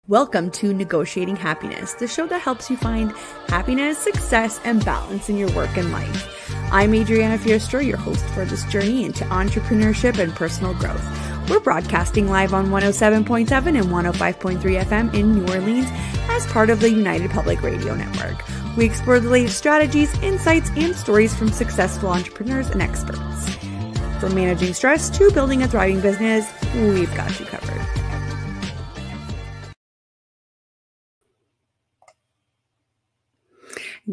Welcome to Negotiating Happiness, the show that helps you find happiness, success, and balance in your work and life. I'm Adriana, your host for this journey into entrepreneurship and personal growth. We're broadcasting live on 107.7 and 105.3 FM in New Orleans as part of the United Public Radio Network. We explore the latest strategies, insights, and stories from successful entrepreneurs and experts. From managing stress to building a thriving business, we've got you covered.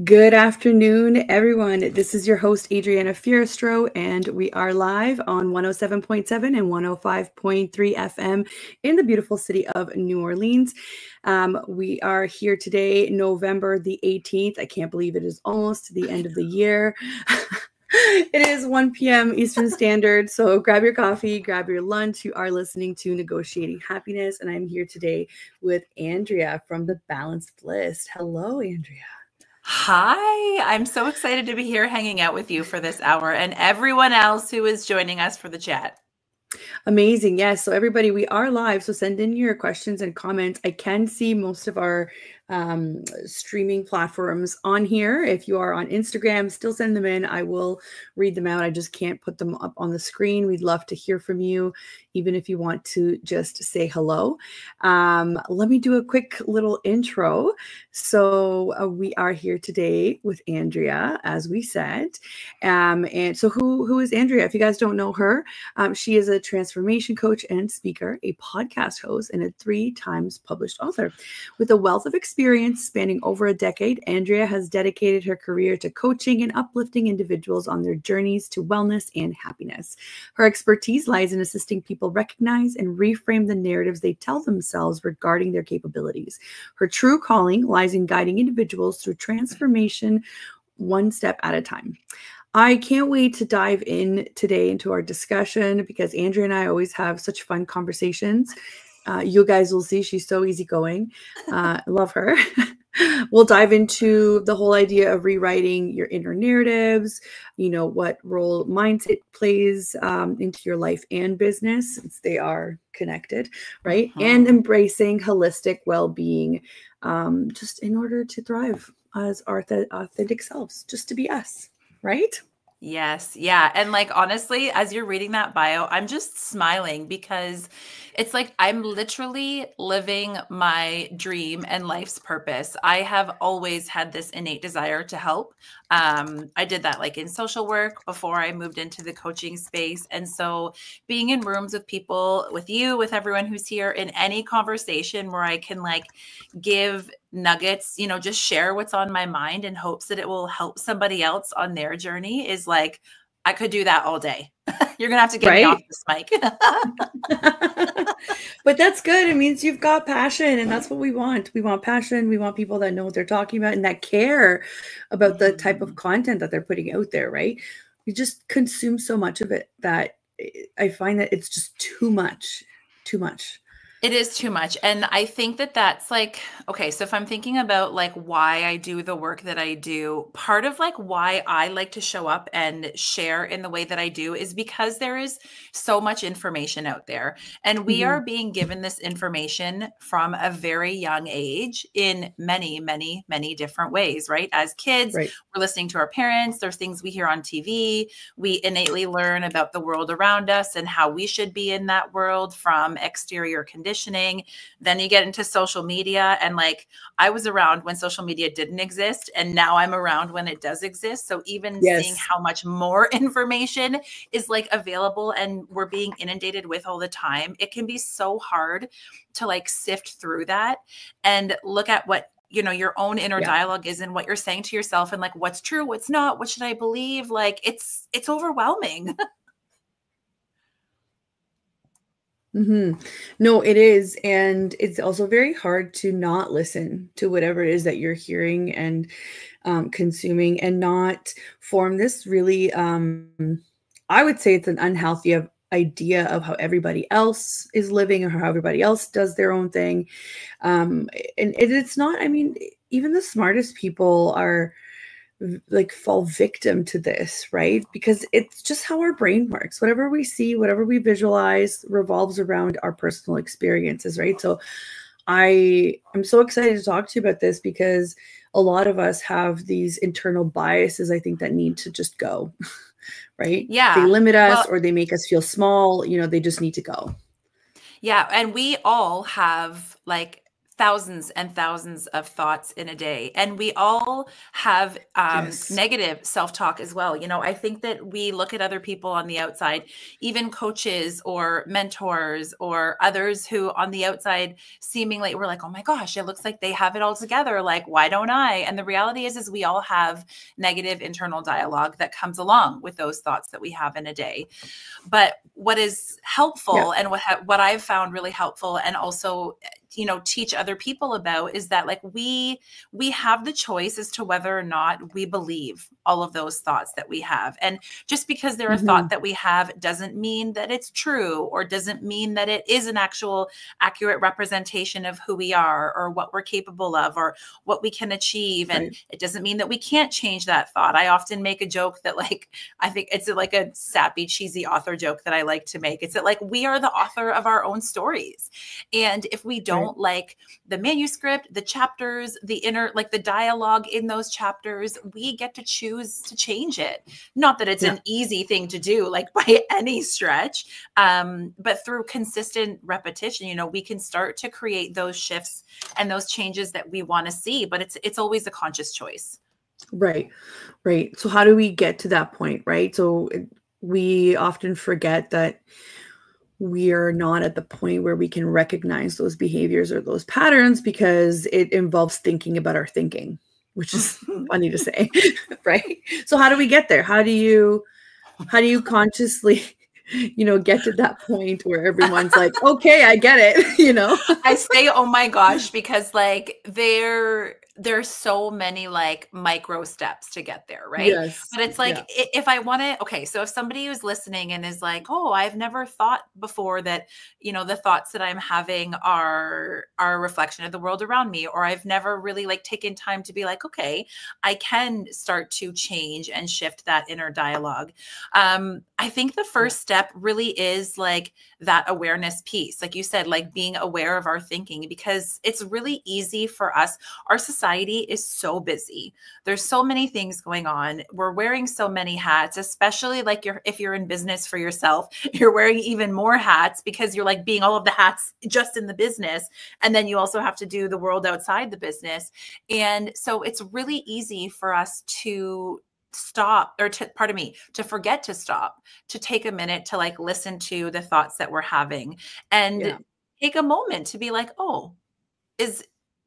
Good afternoon, everyone. This is your host, Adriana, and we are live on 107.7 and 105.3 FM in the beautiful city of New Orleans. We are here today, November the 18th. I can't believe it is almost the end of the year. It is 1 p.m. Eastern Standard, so grab your coffee, grab your lunch. You are listening to Negotiating Happiness, and I'm here today with Andrea from the Balance Bliss. Hello, Andrea. Hi, I'm so excited to be here hanging out with you for this hour and everyone else who is joining us for the chat. Amazing. Yes. So everybody, we are live. So send in your questions and comments. I can see most of our streaming platforms on here. If you are on Instagram, still send them in. I will read them out. I just can't put them up on the screen. We'd love to hear from you, even if you want to just say hello. Let me do a quick little intro. So we are here today with Andrea, as we said. And so who is Andrea? If you guys don't know her, she is a transformation coach and speaker, a podcast host, and a 3 times published author. With a wealth of experience spanning over a decade, Andrea has dedicated her career to coaching and uplifting individuals on their journeys to wellness and happiness. Her expertise lies in assisting people recognize and reframe the narratives they tell themselves regarding their capabilities. Her true calling lies in guiding individuals through transformation one step at a time. I can't wait to dive in today into our discussion because Andrea and I always have such fun conversations. You guys will see she's so easygoing. Love her. We'll dive into the whole idea of rewriting your inner narratives, you know, what role mindset plays into your life and business, since they are connected, right? And embracing holistic well-being just in order to thrive as our authentic selves, just to be us, right? Yes. Yeah. And like, honestly, as you're reading that bio, I'm just smiling because it's like I'm literally living my dream and life's purpose. I have always had this innate desire to help. I did that like in social work before I moved into the coaching space. And so being in rooms with people, with you, with everyone who's here, in any conversation where I can like give nuggets, you know, just share what's on my mind in hopes that it will help somebody else on their journey is like, I could do that all day. You're going to have to get me off this mic. But that's good. It means you've got passion, and that's what we want. We want passion. We want people that know what they're talking about and that care about the type of content that they're putting out there, right? We just consume so much of it that I find that it's just too much. It is too much. And I think that that's like, okay, so if I'm thinking about like why I do the work that I do, part of like why I like to show up and share in the way that I do is because there is so much information out there. And we are being given this information from a very young age in many, many, many different ways, right? As kids, we're listening to our parents. There's things we hear on TV. We innately learn about the world around us and how we should be in that world from exterior conditions. Then you get into social media, and like I was around when social media didn't exist, and now I'm around when it does exist. So even seeing how much more information is like available and we're being inundated with all the time, it can be so hard to like sift through that and look at what, you know, your own inner dialogue is and what you're saying to yourself and like what's true, what's not, what should I believe? Like it's overwhelming. No, it is. And it's also very hard to not listen to whatever it is that you're hearing and consuming and not form this really, I would say it's an unhealthy idea of how everybody else is living or how everybody else does their own thing. And it's not, I mean, even the smartest people are like fall victim to this, right? Because it's just how our brain works. Whatever we see, whatever we visualize revolves around our personal experiences, right? So I'm so excited to talk to you about this because a lot of us have these internal biases, I think, that need to just go, right? Yeah. They limit us Well, or they make us feel small, you know, they just need to go. yeah, and we all have like thousands and thousands of thoughts in a day, and we all have Yes. negative self-talk as well. You know, I think that we look at other people on the outside, even coaches or mentors or others who on the outside seemingly we're like, oh my gosh, it looks like they have it all together. Like, why don't I? And the reality is we all have negative internal dialogue that comes along with those thoughts that we have in a day. But what is Yeah. helpful and what I've found really helpful and also, you know, teach other people about is that like we have the choice as to whether or not we believe all of those thoughts that we have. And just because they're a thought that we have doesn't mean that it's true or doesn't mean that it is an actual accurate representation of who we are or what we're capable of or what we can achieve. And Right. it doesn't mean that we can't change that thought. I often make a joke that like, I think it's like a sappy, cheesy author joke that I like to make. It's that like we are the author of our own stories. And if we don't like the manuscript, the chapters, the inner, like the dialogue in those chapters, we get to choose to change it. Not that it's an easy thing to do, like by any stretch, but through consistent repetition, you know, we can start to create those shifts and those changes that we want to see. But it's always a conscious choice. Right. Right. So how do we get to that point, right? So we often forget that we are not at the point where we can recognize those behaviors or those patterns because it involves thinking about our thinking, which is funny to say, right? So how do we get there? How do you consciously, you know, get to that point where everyone's like, okay, I get it, you know? I say, oh my gosh, because like there's so many like micro steps to get there, right? Yes. But it's like if I want to, okay, so if somebody who's listening and is like, oh, I've never thought before that, you know, the thoughts that I'm having are a reflection of the world around me, or I've never really like taken time to be like, okay, I can start to change and shift that inner dialogue. I think the first step really is like that awareness piece, like you said, like being aware of our thinking, because it's really easy for us. Our society is so busy. There's so many things going on. We're wearing so many hats, especially like if you're in business for yourself, you're wearing even more hats because you're like being all of the hats just in the business. And then you also have to do the world outside the business. And so it's really easy for us to stop or to forget to stop, to take a minute to like listen to the thoughts that we're having and take a moment to be like, oh, is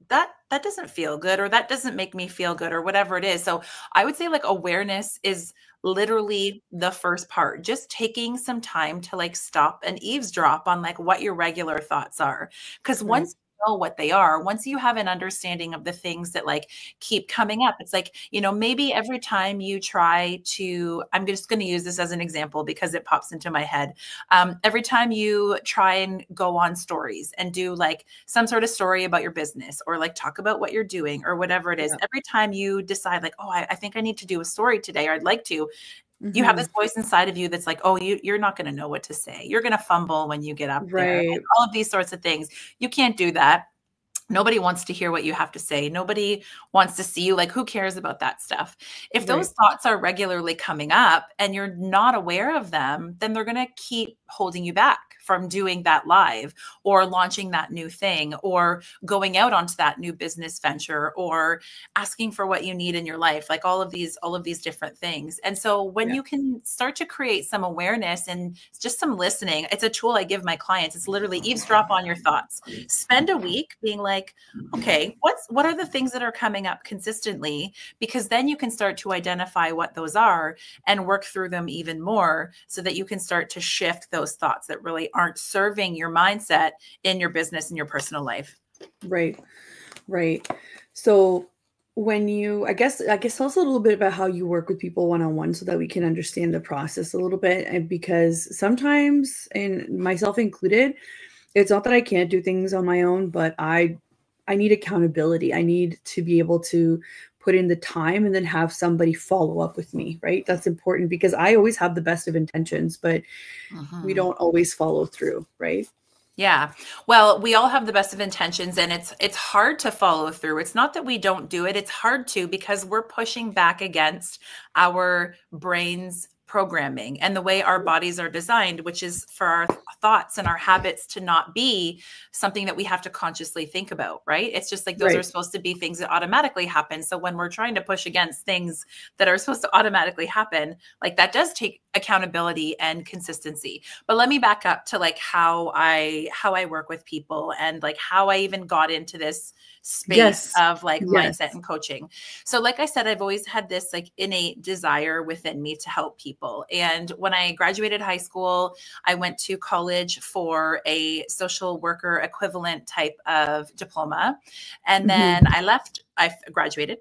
that doesn't feel good, or that doesn't make me feel good, or whatever it is. So I would say like awareness is literally the first part, just taking some time to like stop and eavesdrop on like what your regular thoughts are. Because once you know what they are, once you have an understanding of the things that like keep coming up, it's like, you know, maybe every time you try to, I'm just going to use this as an example because it pops into my head. Every time you try and go on stories and do like some sort of story about your business or like talk about what you're doing or whatever it is, every time you decide like, oh, I think I need to do a story today, or I'd like to, you have this voice inside of you that's like, oh, you're not going to know what to say. You're going to fumble when you get up there. And all of these sorts of things. You can't do that. Nobody wants to hear what you have to say. Nobody wants to see you. Like, who cares about that stuff? If those thoughts are regularly coming up and you're not aware of them, then they're going to keep holding you back from doing that live or launching that new thing or going out onto that new business venture or asking for what you need in your life, like all of these different things. And so when you can start to create some awareness and just some listening, it's a tool I give my clients. It's literally eavesdrop on your thoughts. Spend a week being like, okay, what are the things that are coming up consistently? Because then you can start to identify what those are and work through them even more so that you can start to shift those thoughts that really aren't serving your mindset in your business and your personal life. Right. So when you, I guess tell us a little bit about how you work with people one-on-one so that we can understand the process a little bit. And because sometimes, and myself included, it's not that I can't do things on my own, but I need accountability. I need to be able to put in the time and then have somebody follow up with me, right? That's important because I always have the best of intentions, but we don't always follow through, right? Yeah. Well, we all have the best of intentions, and it's hard to follow through. It's not that we don't do it. It's hard to, because we're pushing back against our brain's programming and the way our bodies are designed, which is for our thoughts and our habits to not be something that we have to consciously think about, right? It's just like those are Right. supposed to be things that automatically happen. So when we're trying to push against things that are supposed to automatically happen, like that does take accountability and consistency. But let me back up to like how I work with people, and like how I even got into this space Yes. of like mindset Yes. and coaching. So like I said, I've always had this like innate desire within me to help people. And when I graduated high school, I went to college for a social worker equivalent type of diploma. And then Hmm. I left, I graduated,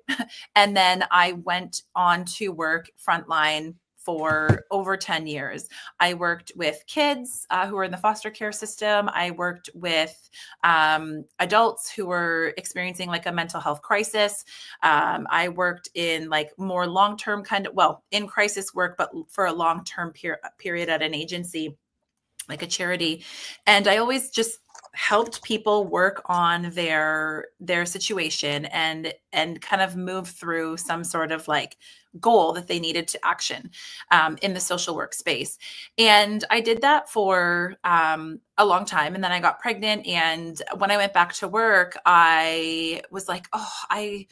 and then I went on to work frontline for over 10 years. I worked with kids who were in the foster care system. I worked with adults who were experiencing like a mental health crisis. I worked in like more long-term kind of, well, in crisis work, but for a long-term period at an agency, like a charity. And I always just helped people work on their situation and kind of move through some sort of like goal that they needed to action in the social work space. And I did that for a long time. And then I got pregnant. And when I went back to work, I was like, oh, I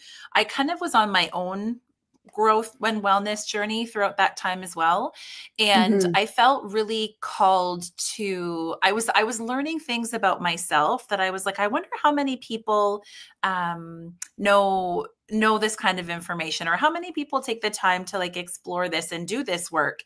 kind of was on my own growth and wellness journey throughout that time as well. And Hmm. I felt really called to, I was learning things about myself that I was like, I wonder how many people know this kind of information, or how many people take the time to like explore this and do this work.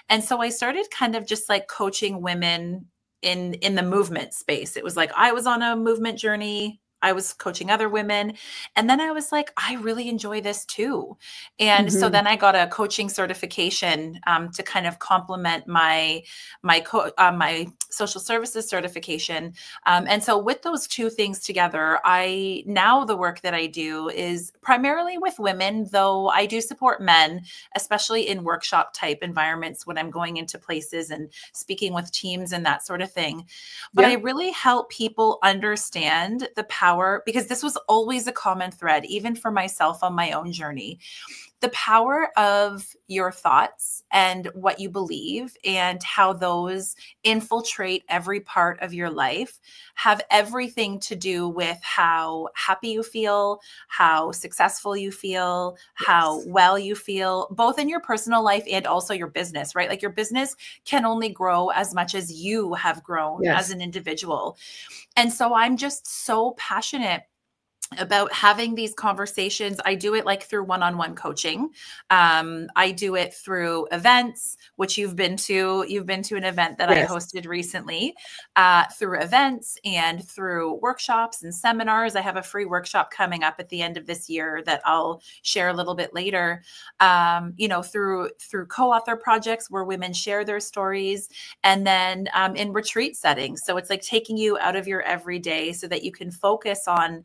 And so I started kind of just like coaching women in the movement space. It was like I was on a movement journey. I was coaching other women. And then I was like, I really enjoy this too. And so Hmm. then I got a coaching certification to kind of complement my social services certification. And so with those two things together, now the work that I do is primarily with women, though I do support men, especially in workshop type environments when I'm going into places and speaking with teams and that sort of thing. But I Yeah. really help people understand the power, because this was always a common thread, even for myself on my own journey. The power of your thoughts and what you believe, and how those infiltrate every part of your life, have everything to do with how happy you feel, how successful you feel, how Yes. well you feel, both in your personal life and also your business, right? Like your business can only grow as much as you have grown as Yes. an individual. And so I'm just so passionate about having these conversations. I do it like through one-on-one coaching. I do it through events, which you've been to. You've been to an event that I Yes. hosted recently, through events and through workshops and seminars. I have a free workshop coming up at the end of this year that I'll share a little bit later. Through co-author projects where women share their stories, and then in retreat settings. So it's like taking you out of your everyday so that you can focus on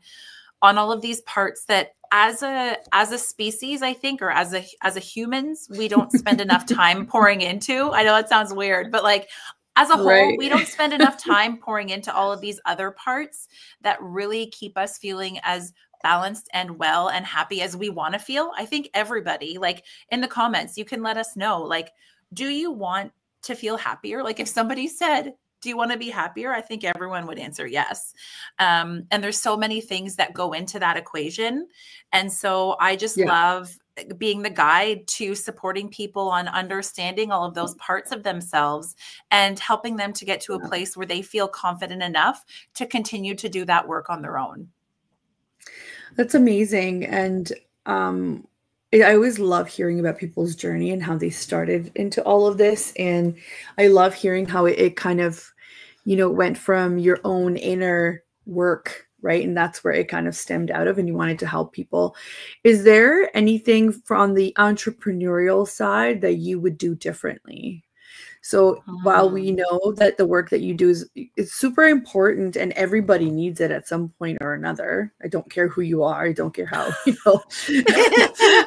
all of these parts that as a species, I think, or as a humans, we don't spend enough time pouring into. I know that sounds weird, but like as a whole, Right. we don't spend enough time pouring into all of these other parts that really keep us feeling as balanced and well and happy as we want to feel. I think everybody, like in the comments, you can let us know, like, do you want to feel happier? Like if somebody said, do you want to be happier? I think everyone would answer yes. And there's so many things that go into that equation. And so I just Yeah. love being the guide to supporting people on understanding all of those parts of themselves and helping them to get to a place where they feel confident enough to continue to do that work on their own. That's amazing. And um, I always love hearing about people's journey and how they started into all of this. And I love hearing how it kind of, went from your own inner work, right? And that's where it kind of stemmed out of, and you wanted to help people. Is there anything from the entrepreneurial side that you would do differently? So while we Hmm. know that the work that you do is super important and everybody needs it at some point or another, I don't care who you are. I don't care how,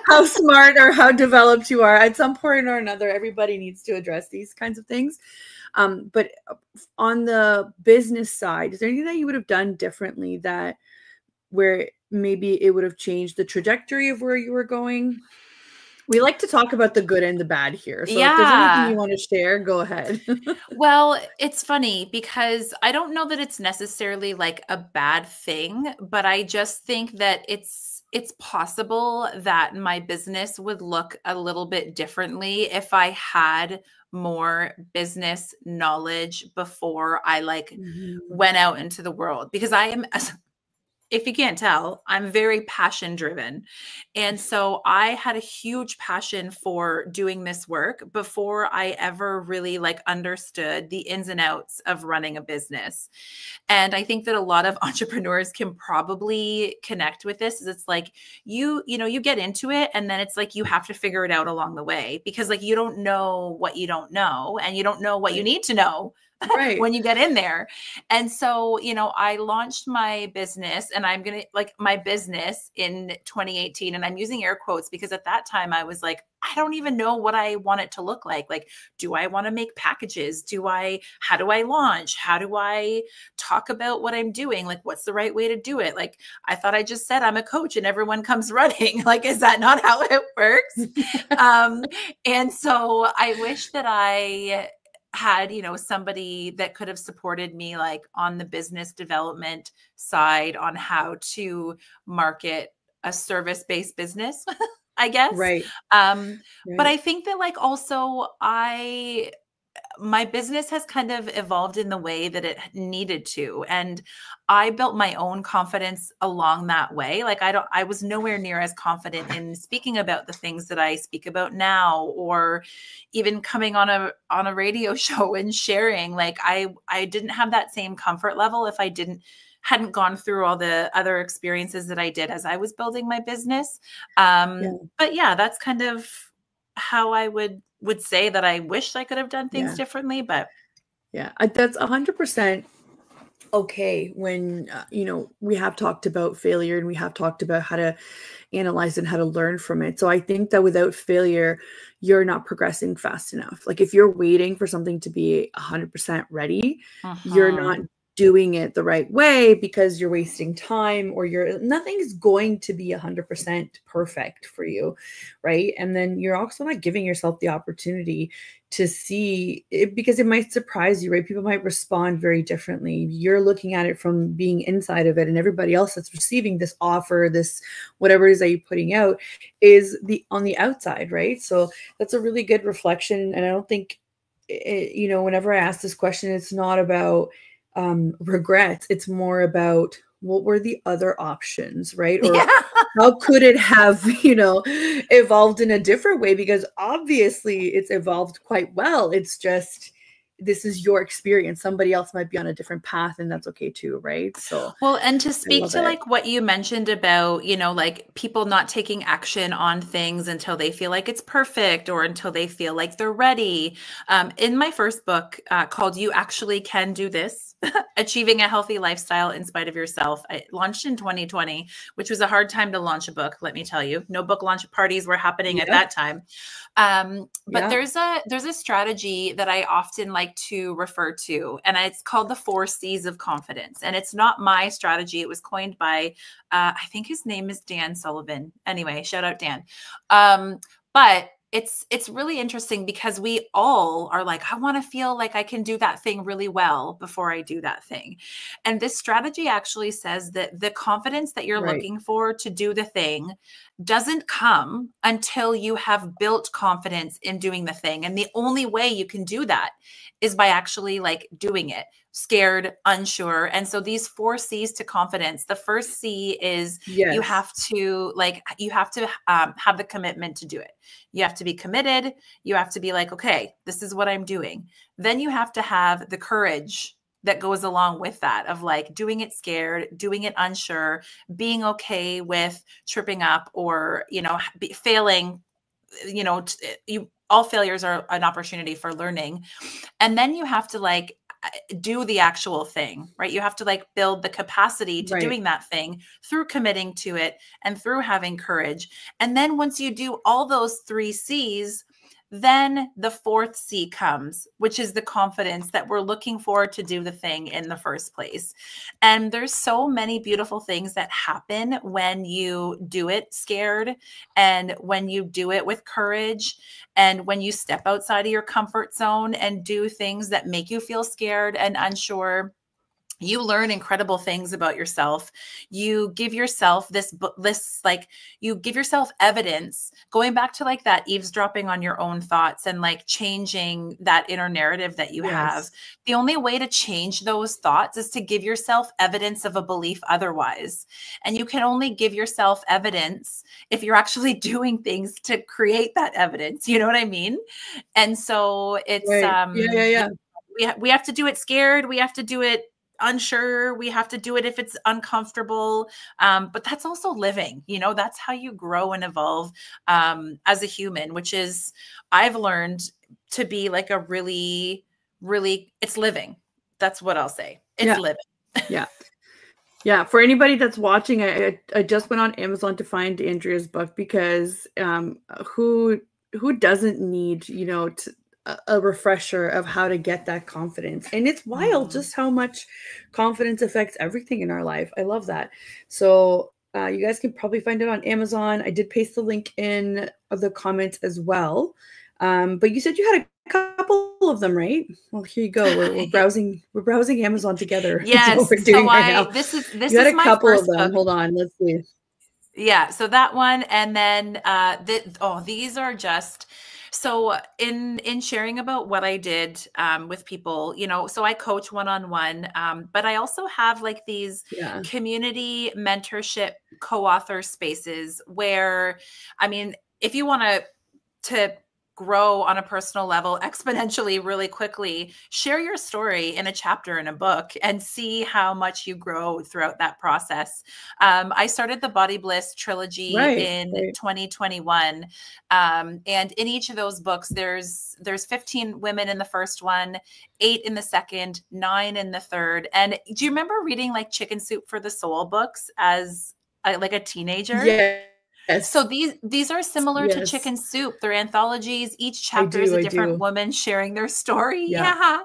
how smart or how developed you are. At some point or another, everybody needs to address these kinds of things. But on the business side, is there anything that you would have done differently that where maybe it would have changed the trajectory of where you were going? We like to talk about the good and the bad here. So if there's anything you Yeah. want to share, go ahead. Well, it's funny because I don't know that it's necessarily like a bad thing, but I just think that it's possible that my business would look a little bit differently if I had more business knowledge before I like Mhm. went out into the world, because I am, if you can't tell, I'm very passion driven. And so I had a huge passion for doing this work before I ever really like understood the ins and outs of running a business. And I think that a lot of entrepreneurs can probably connect with this. Is it's like you get into it and then it's like you have to figure it out along the way, because like you don't know what you don't know and you don't know what you Right. need to know Right. when you get in there. And so, I launched my business, and I'm going to like my business in 2018. And I'm using air quotes because at that time I was like, I don't even know what I want it to look like. Like, do I want to make packages? How do I launch? How do I talk about what I'm doing? Like, what's the right way to do it? Like, I thought I just said I'm a coach and everyone comes running. Like, is that not how it works? Um, and so I wish that I had, somebody that could have supported me like on the business development side on how to market a service-based business, I guess. Right. Um, but Right. I think that like also my business has kind of evolved in the way that it needed to. And I built my own confidence along that way. Like I was nowhere near as confident in speaking about the things that I speak about now, or even coming on a radio show and sharing. Like I didn't have that same comfort level if I hadn't gone through all the other experiences that I did as I was building my business. Yeah. But yeah, that's kind of how I would say that I wish I could have done things Yeah. differently, but Yeah. That's 100% okay when, we have talked about failure and we have talked about how to analyze and how to learn from it. So I think that without failure, you're not progressing fast enough. Like if you're waiting for something to be 100% ready, you're not mhm. doing it the right way because you're wasting time or nothing's going to be 100% perfect for you, right? And then you're also not giving yourself the opportunity to see it because it might surprise you, right? People might respond very differently. You're looking at it from being inside of it, and everybody else that's receiving this offer, this whatever it is that you're putting out, is the on the outside, right? So that's a really good reflection. And I don't think, whenever I ask this question, it's not about regrets. It's more about what were the other options, right? Or Yeah. how could it have, evolved in a different way? Because obviously it's evolved quite well. It's just this is your experience. Somebody else might be on a different path, and that's okay too, right? So Well, and to I speak love to it. like what you mentioned about, like people not taking action on things until they feel like it's perfect or until they feel like they're ready. In my first book called You Actually Can Do This, Achieving a Healthy Lifestyle in Spite of Yourself, I launched in 2020, which was a hard time to launch a book, let me tell you. No book launch parties were happening at Yep. that time. But Yeah. there's a strategy that I often like to refer to, and it's called the 4 C's of confidence. And it's not my strategy. It was coined by, I think his name is Dan Sullivan. Anyway, shout out Dan. But it's really interesting because we all are like, I want to feel like I can do that thing really well before I do that thing. And this strategy actually says that the confidence that you're Right. looking for to do the thing doesn't come until you have built confidence in doing the thing. And the only way you can do that is by actually like doing it, scared, unsure. And so these 4 C's to confidence, the first C is you Yes. have to have the commitment to do it. You have to be committed. You have to be like, okay, this is what I'm doing. Then you have to have the courage that goes along with that, of like doing it scared, doing it unsure, being okay with tripping up or, failing you know, all failures are an opportunity for learning. And then you have to like do the actual thing, right? You have to like build the capacity to Right. doing that thing through committing to it and through having courage. And then once you do all those 3 C's, then the 4th C comes, which is the confidence that we're looking for to do the thing in the first place. And there's so many beautiful things that happen when you do it scared, and when you do it with courage, and when you step outside of your comfort zone and do things that make you feel scared and unsure. You learn incredible things about yourself. You give yourself this like, you give yourself evidence, going back to like that eavesdropping on your own thoughts and like changing that inner narrative that you have. Yes. The only way to change those thoughts is to give yourself evidence of a belief otherwise. And you can only give yourself evidence if you're actually doing things to create that evidence. You know what I mean? And so it's, Right. Yeah. we have to do it scared. We have to do it unsure. We have to do it if it's uncomfortable. But that's also living, you know, that's how you grow and evolve as a human, which is, I've learned to be like a really, really, it's living. That's what I'll say. It's living. Yeah. Yeah. For anybody that's watching, I just went on Amazon to find Andrea's book, because who doesn't need, you know, a refresher of how to get that confidence. And it's wild just how much confidence affects everything in our life. I love that. So you guys can probably find it on Amazon. I did paste the link in the comments as well. But you said you had a couple of them, right? Well, here you go. We're browsing Amazon together. Yes. That's what we're doing right now. This is You had a my couple first of them. book. Hold on. Let's see. Yeah. So that one. And then these are just, so in sharing about what I did with people, you know, so I coach one-on-one, but I also have like these community mentorship co-author spaces where, I mean, if you want to grow on a personal level exponentially really quickly, share your story in a chapter in a book and see how much you grow throughout that process. I started the Body Bliss trilogy in 2021. And in each of those books, there's 15 women in the first one, 8 in the second, 9 in the third. And do you remember reading like Chicken Soup for the Soul books as like a teenager? Yeah. Yes. So these are similar to Chicken Soup. They're anthologies. Each chapter is a different woman sharing their story. Yeah.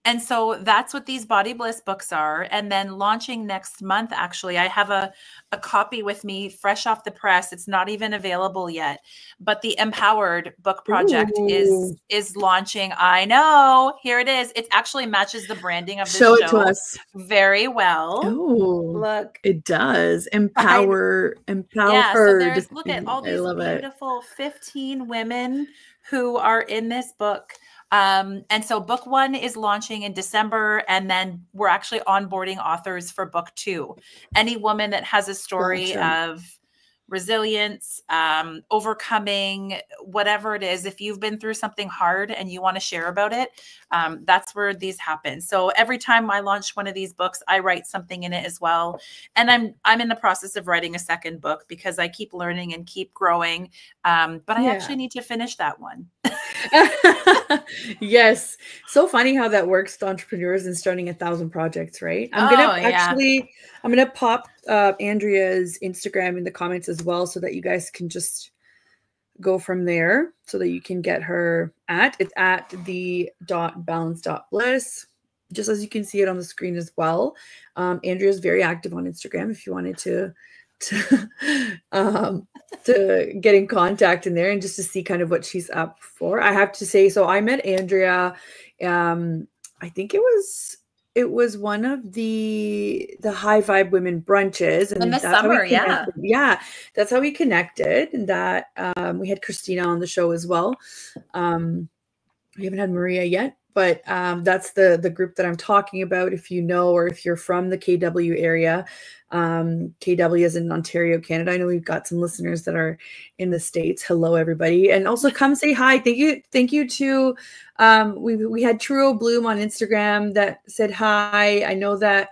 And so that's what these Body Bliss books are. And then launching next month, actually, I have a copy with me fresh off the press. It's not even available yet, but the Empowered book project is launching. I know, here it is. It actually matches the branding of the show. Show it to us very well. Oh, look, it does. Empower. Yeah, so there's, look at all these beautiful 15 women who are in this book. And so book 1 is launching in December, and then we're actually onboarding authors for book 2. Any woman that has a story of resilience, overcoming whatever it is, if you've been through something hard and you want to share about it, that's where these happen. So every time I launch one of these books, I write something in it as well. And I'm in the process of writing a second book because I keep learning and keep growing. But I actually need to finish that one. Yes. So funny how that works to entrepreneurs and starting 1,000 projects, right? I'm going to pop Andrea's Instagram in the comments as well, so that you guys can just go from there, so that you can get her it's at the.balance.bliss, just as you can see it on the screen as well. Andrea's very active on Instagram if you wanted to get in contact in there and just to see kind of what she's up for. I have to say, so I met Andrea, I think it was one of the High Vibe Women brunches, and in the summer. That's how we connected. And that we had Christina on the show as well. We haven't had Maria yet, but that's the group that I'm talking about. If you know, or if you're from the KW area, KW is in Ontario, Canada. I know we've got some listeners that are in the States. Hello, everybody. And also come say hi. Thank you to, we had Truro Bloom on Instagram that said hi. I know that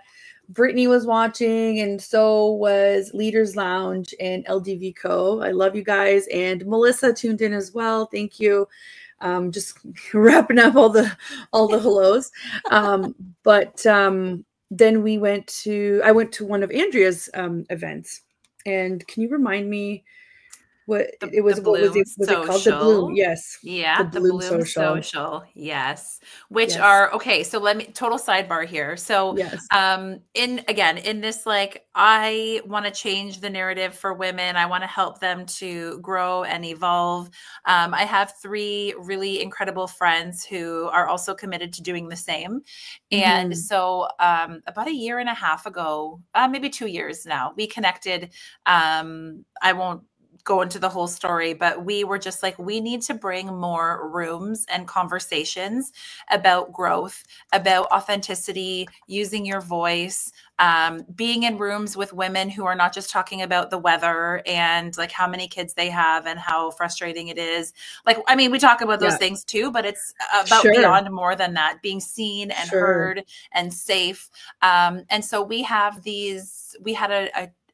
Brittany was watching, and so was Leaders Lounge and LDV Co. I love you guys. And Melissa tuned in as well. Thank you. Just wrapping up all the hellos. Then I went to one of Andrea's events. And can you remind me what it was? What was it? Was it called? The Bloom? Yes. Yeah, The Bloom Social. Yes. Which Yes. are okay. So let me total sidebar here. So Yes. in this, like, I want to change the narrative for women. I want to help them to grow and evolve. I have 3 really incredible friends who are also committed to doing the same. And so about a year and a half ago, maybe 2 years now, we connected. I won't go into the whole story, but we were just like, we need to bring more rooms and conversations about growth, about authenticity, using your voice, being in rooms with women who are not just talking about the weather and like how many kids they have and how frustrating it is. Like, I mean, we talk about those things too, but it's about beyond more than that, being seen and heard and safe. And so we had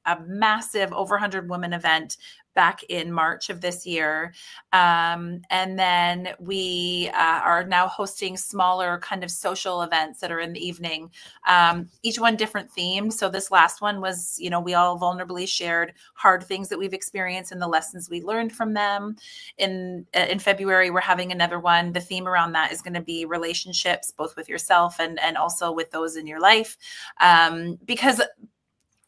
a massive over 100 women event back in March of this year. And then we are now hosting smaller kind of social events that are in the evening, each one different themed. So this last one was, you know, we all vulnerably shared hard things that we've experienced and the lessons we learned from them. In February, we're having another one. The theme around that is going to be relationships, both with yourself and also with those in your life. Because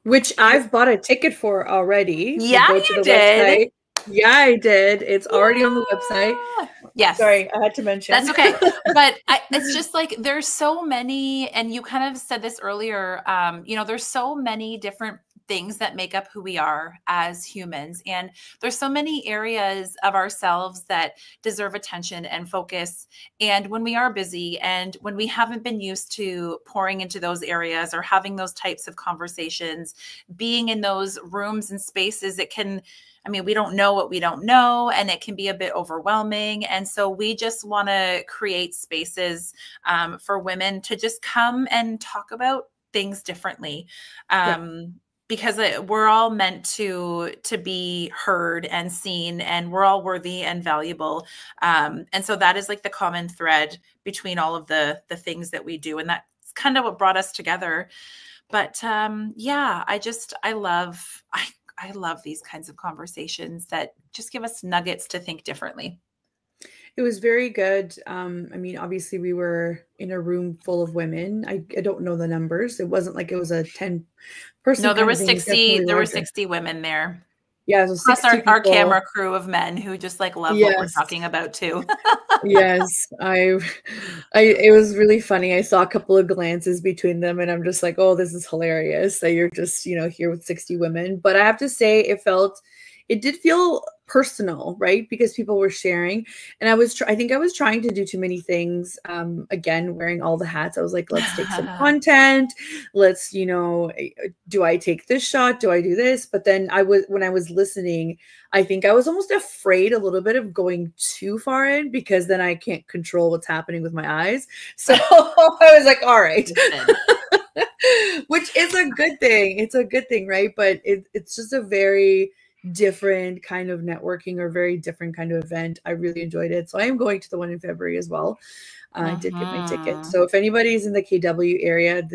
which I've bought a ticket for already. Yeah, so go to the website. Yeah, I did. It's already on the website. Yes. Sorry, I had to mention. That's okay. But it's just like, there's so many, and you kind of said this earlier, you know, there's so many different things that make up who we are as humans. And there's so many areas of ourselves that deserve attention and focus. And when we are busy and when we haven't been used to pouring into those areas or having those types of conversations, being in those rooms and spaces, I mean, we don't know what we don't know, and it can be a bit overwhelming. And so we just want to create spaces for women to just come and talk about things differently. Because we're all meant to be heard and seen, and we're all worthy and valuable. And so that is like the common thread between all of the things that we do. And that's kind of what brought us together. But yeah, I love these kinds of conversations that just give us nuggets to think differently. It was very good. I mean, obviously we were in a room full of women. I don't know the numbers. It wasn't like it was a 10-person. No, there were 60. There were 60 women there. Yeah, so plus our camera crew of men who just like love what we're talking about too. Yes, it was really funny. I saw a couple of glances between them, and I'm just like, oh, this is hilarious that you're just, you know, here with 60 women. But I have to say, it did feel personal, right? Because people were sharing, and I think I was trying to do too many things. Again, wearing all the hats. I was like, let's take some content. Let's, you know, do I take this shot? Do I do this? But then when I was listening, I think I was almost afraid a little bit of going too far in, because then I can't control what's happening with my eyes. So I was like, all right. Which is a good thing. It's a good thing, right? But it's just a very different kind of networking, or very different kind of event. I really enjoyed it. So I am going to the one in February as well. I did get my ticket. So if anybody's in the KW area,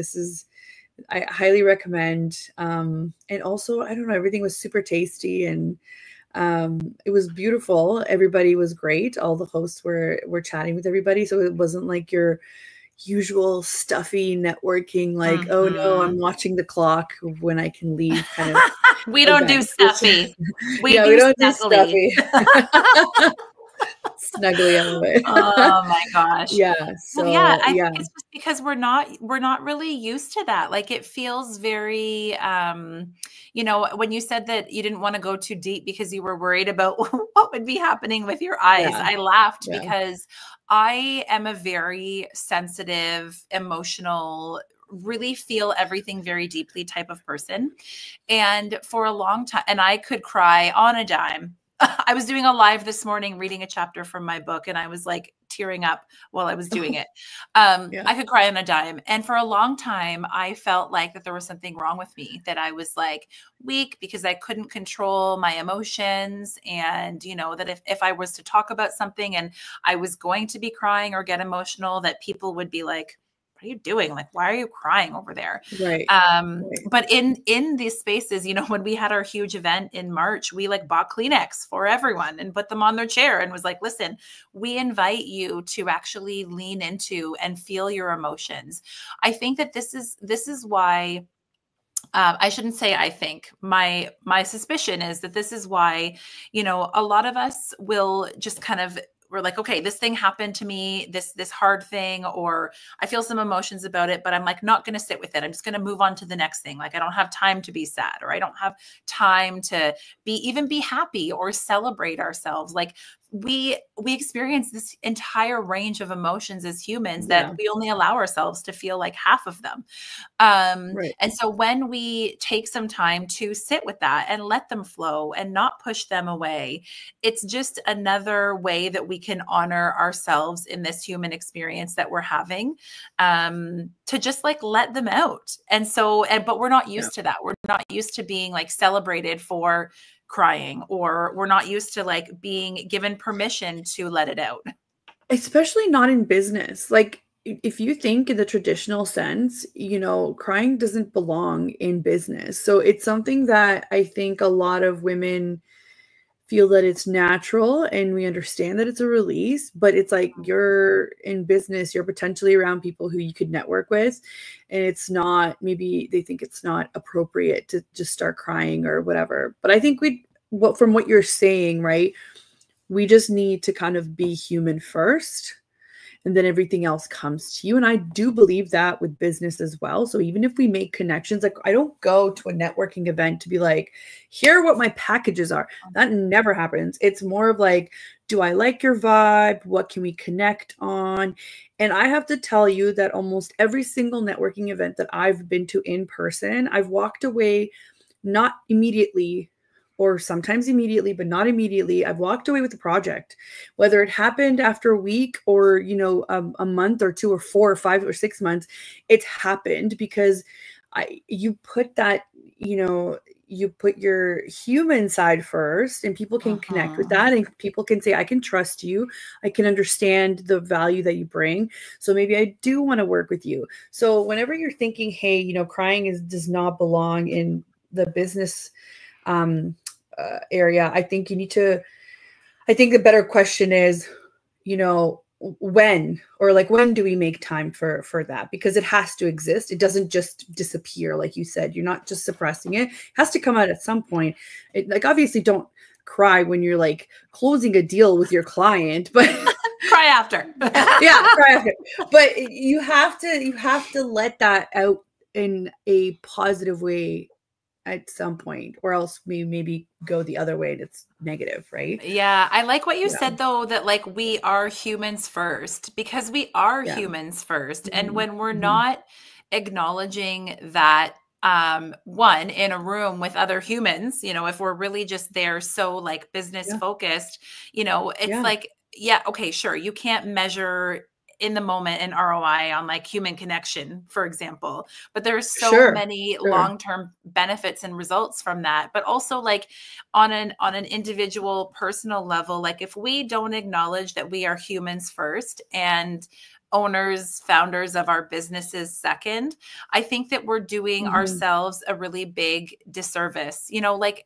I highly recommend. And also, I don't know, everything was super tasty, and it was beautiful. Everybody was great. All the hosts were chatting with everybody. So it wasn't like your usual stuffy networking, like, oh no, I'm watching the clock when I can leave kind of. We don't do stuffy. We don't do stuffy. Snuggly, I love it. Oh my gosh. Yeah. So well, I think it's just because we're not really used to that. Like, it feels very, you know, when you said that you didn't want to go too deep because you were worried about what would be happening with your eyes, I laughed because I am a very sensitive, emotional, really feel everything very deeply type of person. And for a long time, and I could cry on a dime. I was doing a live this morning, reading a chapter from my book, and I was like tearing up while I was doing it. Yeah. I could cry on a dime. And for a long time, I felt like that there was something wrong with me, that I was like weak because I couldn't control my emotions. And, you know, that if I was to talk about something and I was going to be crying or get emotional, that people would be like, what are you doing? Like, why are you crying over there? Right. Right. But in these spaces, you know, when we had our huge event in March, we like bought Kleenex for everyone and put them on their chair and was like, listen, we invite you to actually lean into and feel your emotions. I think that this is why I shouldn't say I think. My suspicion is that this is why, you know, a lot of us will just kind of, we're like, okay, this thing happened to me, this hard thing, or I feel some emotions about it, but I'm like not going to sit with it. I'm just going to move on to the next thing. Like I don't have time to be sad, or I don't have time to be happy or celebrate ourselves. Like we experience this entire range of emotions as humans that we only allow ourselves to feel like half of them. Right. And so when we take some time to sit with that and let them flow and not push them away, it's just another way that we can honor ourselves in this human experience that we're having, to just like let them out. And so, but we're not used to that. We're not used to being like celebrated for crying, or we're not used to like being given permission to let it out. Especially not in business. Like if you think in the traditional sense, you know, crying doesn't belong in business. So it's something that I think a lot of women feel that it's natural, and we understand that it's a release, but it's like you're in business, you're potentially around people who you could network with, and it's not, maybe they think it's not appropriate to just start crying or whatever. But I think from what you're saying, right, we just need to kind of be human first, and then everything else comes to you. And I do believe that with business as well. So even if we make connections, like I don't go to a networking event to be like, here are what my packages are. That never happens. It's more of like, do I like your vibe? What can we connect on? And I have to tell you that almost every single networking event that I've been to in person, I've walked away not immediately, or sometimes immediately, but not immediately. I've walked away with the project, whether it happened after a week or, you know, a month or 2 or 4 or 5 or 6 months. It's happened because you put that, you know, you put your human side first, and people can connect with that, and people can say, I can trust you. I can understand the value that you bring. So maybe I do want to work with you. So whenever you're thinking, hey, you know, crying does not belong in the business area, I think I think the better question is, you know, when do we make time for that? Because it has to exist. It doesn't just disappear. Like you said, you're not just suppressing it. It has to come out at some point. Like obviously don't cry when you're like closing a deal with your client, but cry after. Yeah, cry after. But you have to let that out in a positive way at some point, or else we maybe go the other way and it's negative, right? Yeah, I like what you said though, that like we are humans first, because we are humans first. And when we're not acknowledging that, one, in a room with other humans, you know, if we're really just there so like business focused, you know, it's like, yeah, okay, sure, you can't measure in the moment an ROI on like human connection, for example, but there's so many long-term benefits and results from that. But also like on an individual personal level, like if we don't acknowledge that we are humans first and owners, founders of our businesses second, I think that we're doing ourselves a really big disservice. You know, like,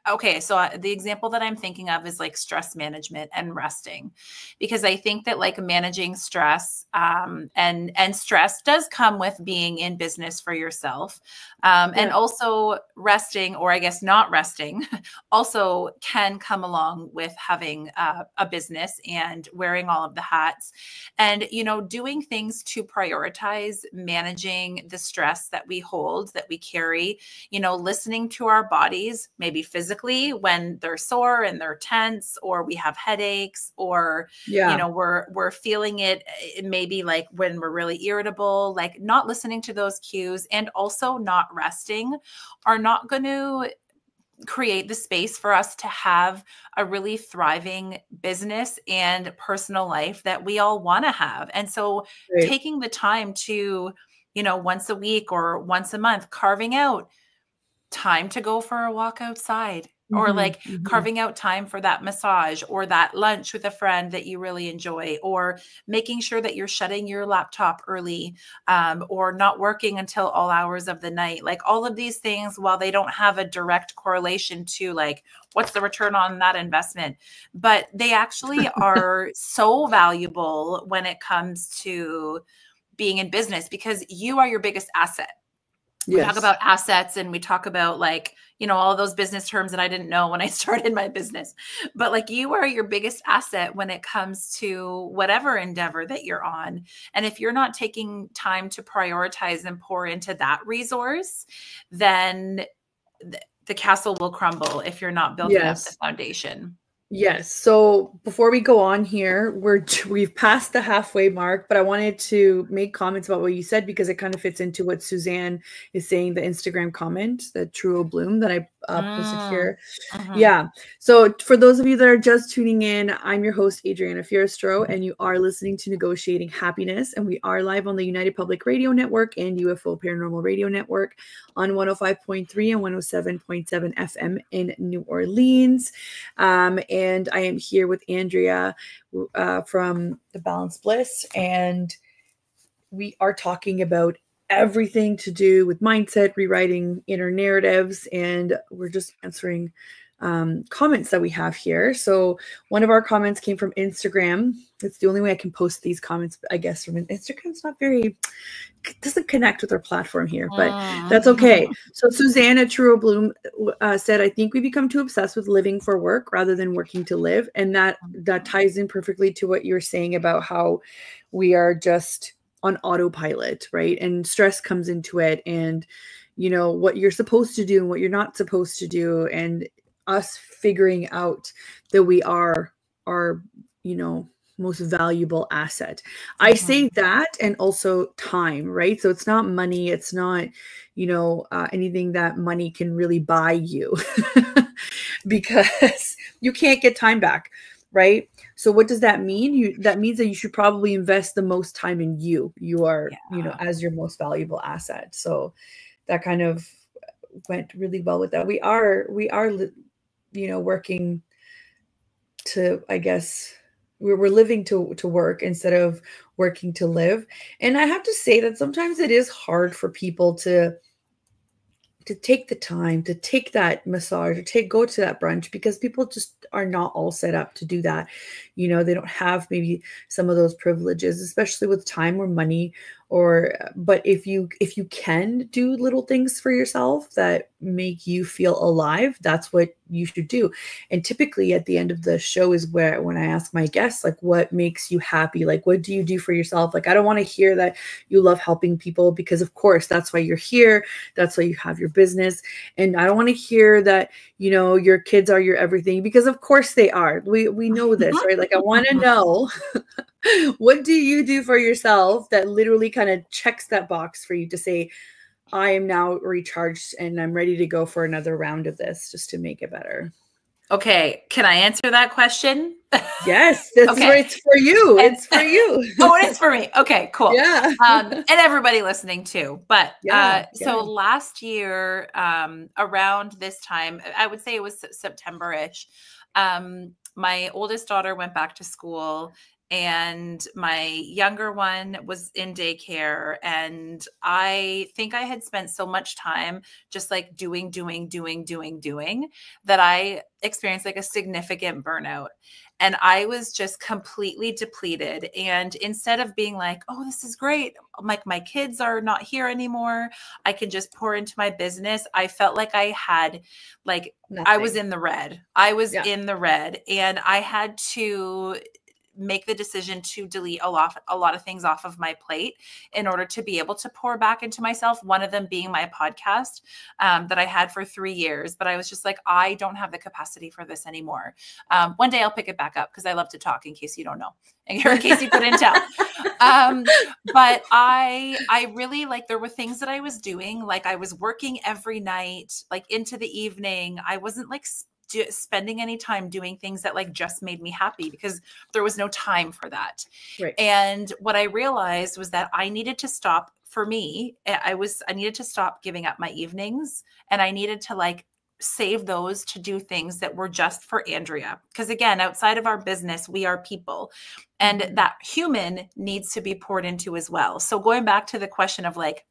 okay, so the example that I'm thinking of is like stress management and resting, because I think that like managing stress, and stress does come with being in business for yourself, and also resting, or I guess not resting, also can come along with having a business and wearing all of the hats, and you know, doing things to prioritize managing the stress that we hold, that we carry. You know, listening to our bodies, maybe physically when they're sore and they're tense, or we have headaches, or you know, we're feeling it maybe like when we're really irritable, like not listening to those cues and also not resting are not going to create the space for us to have a really thriving business and personal life that we all want to have. And so Right. taking the time to, once a week or once a month, carving out time to go for a walk outside, or like carving out time for that massage or that lunch with a friend that you really enjoy, or making sure that you're shutting your laptop early, or not working until all hours of the night. Like all of these things, while they don't have a direct correlation to like what's the return on that investment, but they actually are so valuable when it comes to being in business, because you are your biggest asset. We talk about assets and we talk about like, all those business terms that I didn't know when I started my business, but like you are your biggest asset when it comes to whatever endeavor that you're on. And if you're not taking time to prioritize and pour into that resource, then the castle will crumble if you're not building up the foundation. Yes. So before we go on here, we've passed the halfway mark, but I wanted to make comments about what you said because it kind of fits into what Suzanne is saying, the Instagram comment, the True Bloom that I posted here. Yeah. So for those of you that are just tuning in, I'm your host, Adriana Fierstro, and you are listening to Negotiating Happiness. And we are live on the United Public Radio Network and UFO Paranormal Radio Network on 105.3 and 107.7 FM in New Orleans. And I am here with Andrea from the Balance Bliss, and we are talking about everything to do with mindset, rewriting inner narratives, and we're just answering comments that we have here. So one of our comments came from Instagram. It's the only way I can post these comments, I guess, from Instagram. It's not very, doesn't connect with our platform here, but that's okay. So Susanna Truro Bloom said, I think we become too obsessed with living for work rather than working to live. And that ties in perfectly to what you're saying about how we are just on autopilot, right? And stress comes into it, and what you're supposed to do and what you're not supposed to do, and us figuring out that we are our most valuable asset. I say that, and also time, right? So it's not money, it's not anything that money can really buy you because you can't get time back, right? So what does that mean? That means that you should probably invest the most time in you. You are, as your most valuable asset. So that kind of went really well with that. We are, working to, I guess, we're living to work instead of working to live. And I have to say that sometimes it is hard for people to take the time to take that massage or go to that brunch, because people just are not all set up to do that. They don't have maybe some of those privileges, especially with time or money, but if you can do little things for yourself that make you feel alive, that's what you should do. And typically at the end of the show is when I ask my guests, like, what makes you happy? Like, what do you do for yourself? Like, I don't want to hear that you love helping people, because of course that's why you're here. That's why you have your business. And I don't want to hear that, your kids are your everything, because of course they are. We know this, right? Like, I want to know what do you do for yourself that literally kind of checks that box for you to say, I am now recharged and I'm ready to go for another round of this just to make it better. Okay. Can I answer that question? Yes. That's okay. It's for you. It's for you. Oh, it is for me. Okay, cool. Yeah. And everybody listening too. But so last year, around this time, I would say it was September-ish, my oldest daughter went back to school, and my younger one was in daycare. And I think I had spent so much time just like doing that I experienced like a significant burnout. And I was just completely depleted. And instead of being like, oh, this is great, like my kids are not here anymore, I can just pour into my business, I felt like I had like, nothing. I was in the red. I was in the red, and I had to make the decision to delete a lot of things off of my plate in order to be able to pour back into myself. One of them being my podcast that I had for 3 years, but I was just like, I don't have the capacity for this anymore. One day I'll pick it back up because I love to talk, in case you don't know, in case you couldn't tell. But I really, like, there were things that I was doing, like I was working every night, like into the evening. I wasn't like spending any time doing things that like just made me happy because there was no time for that. Right. And what I realized was that I needed to stop. For me, I needed to stop giving up my evenings, and I needed to like save those to do things that were just for Andrea. Because again, outside of our business, we are people, and that human needs to be poured into as well. So going back to the question of like,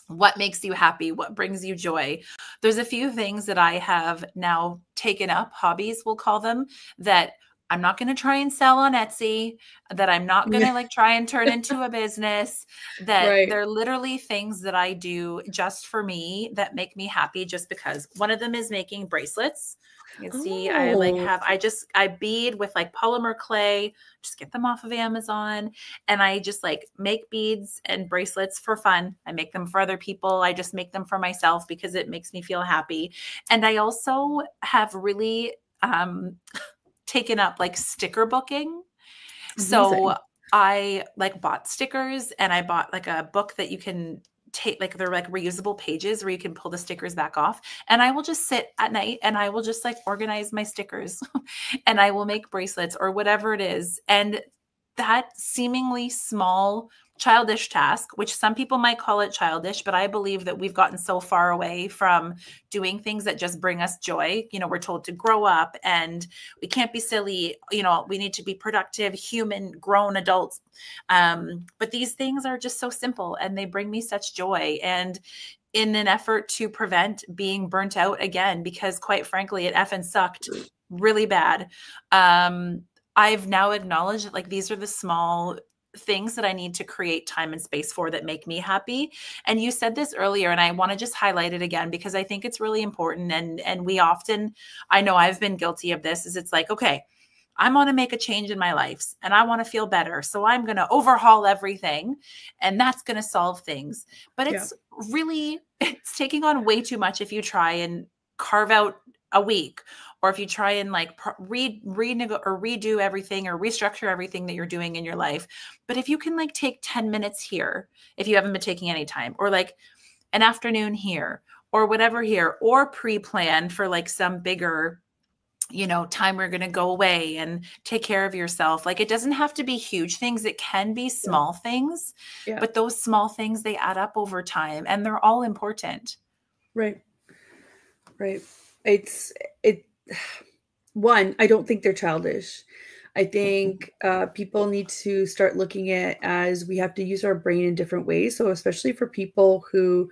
what makes you happy? What brings you joy? There's a few things that I have now taken up, hobbies, we'll call them, that I'm not going to try and sell on Etsy, that I'm not going to like try and turn into a business, that Right. they're literally things that I do just for me that make me happy just because. One of them is making bracelets. You can see I bead with like polymer clay, just get them off of Amazon. And I just like make beads and bracelets for fun. I make them for other people. I just make them for myself because it makes me feel happy. And I also have really taken up like sticker booking. So I like bought stickers, and I bought like a book that you can take, like they're like reusable pages where you can pull the stickers back off. And I will just sit at night and I will just like organize my stickers and I will make bracelets or whatever it is. And that seemingly small childish task, which some people might call it childish, but I believe that we've gotten so far away from doing things that just bring us joy. You know, we're told to grow up and we can't be silly. You know, we need to be productive, human, grown adults. But these things are just so simple and they bring me such joy. And in an effort to prevent being burnt out again, because quite frankly, it effing sucked really bad. I've now acknowledged that like these are the small things that I need to create time and space for that make me happy. And you said this earlier, and I want to just highlight it again because I think it's really important. And we often, I know I've been guilty of this, is it's like, okay, I want to make a change in my life and I want to feel better. So I'm going to overhaul everything and that's going to solve things. But it's really, it's taking on way too much if you try and carve out a week, or if you try and like redo everything or restructure everything that you're doing in your life. But if you can like take 10 minutes here, if you haven't been taking any time, or like an afternoon here or whatever here, or pre-plan for like some bigger, you know, time we're going to go away and take care of yourself. Like it doesn't have to be huge things. It can be small things, but those small things, they add up over time and they're all important. Right. Right. One, I don't think they're childish. I think people need to start looking at as we have to use our brain in different ways. So especially for people who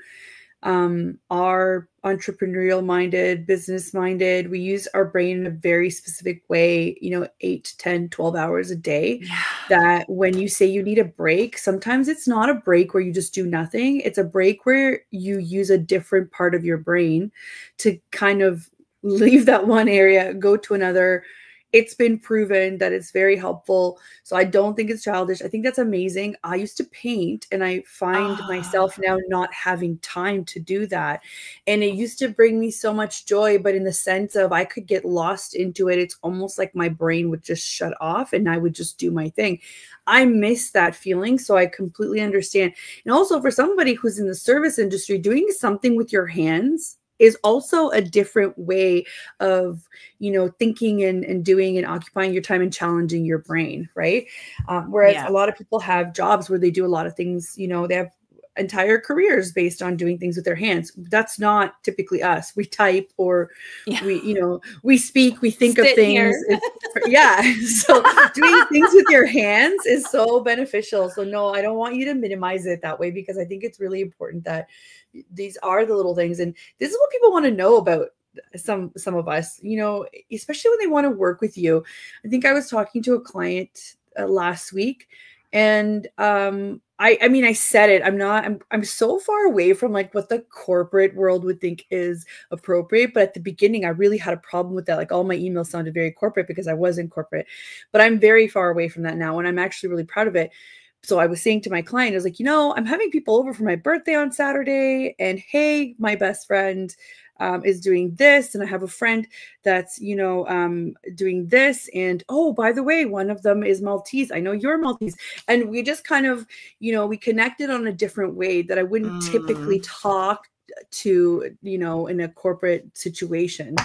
are entrepreneurial minded, business minded, we use our brain in a very specific way, you know, 8, 10, 12 hours a day. That when you say you need a break, sometimes it's not a break where you just do nothing. It's a break where you use a different part of your brain to kind of leave that one area, go to another. It's been proven that it's very helpful. So I don't think it's childish. I think that's amazing. I used to paint and I find myself now not having time to do that. And it used to bring me so much joy, but in the sense of I could get lost into it. It's almost like my brain would just shut off and I would just do my thing. I miss that feeling. So I completely understand. And also for somebody who's in the service industry, doing something with your hands is also a different way of, you know, thinking and doing and occupying your time and challenging your brain, right? Whereas a lot of people have jobs where they do a lot of things, you know, they have entire careers based on doing things with their hands. That's not typically us. We type or we, you know, we speak, we think of things. So doing things with your hands is so beneficial. So no, I don't want you to minimize it that way, because I think it's really important that these are the little things. And this is what people want to know about some of us, you know, especially when they want to work with you. I think I was talking to a client last week, And I mean, I said it, I'm so far away from like what the corporate world would think is appropriate. But at the beginning, I really had a problem with that. Like all my emails sounded very corporate because I was in corporate, but I'm very far away from that now. And I'm actually really proud of it. So I was saying to my client, I was like, I'm having people over for my birthday on Saturday, and hey, my best friend is doing this, and I have a friend that's doing this, and oh, by the way, one of them is Maltese. I know you're Maltese, and we just kind of we connected on a different way that I wouldn't typically talk to in a corporate situation.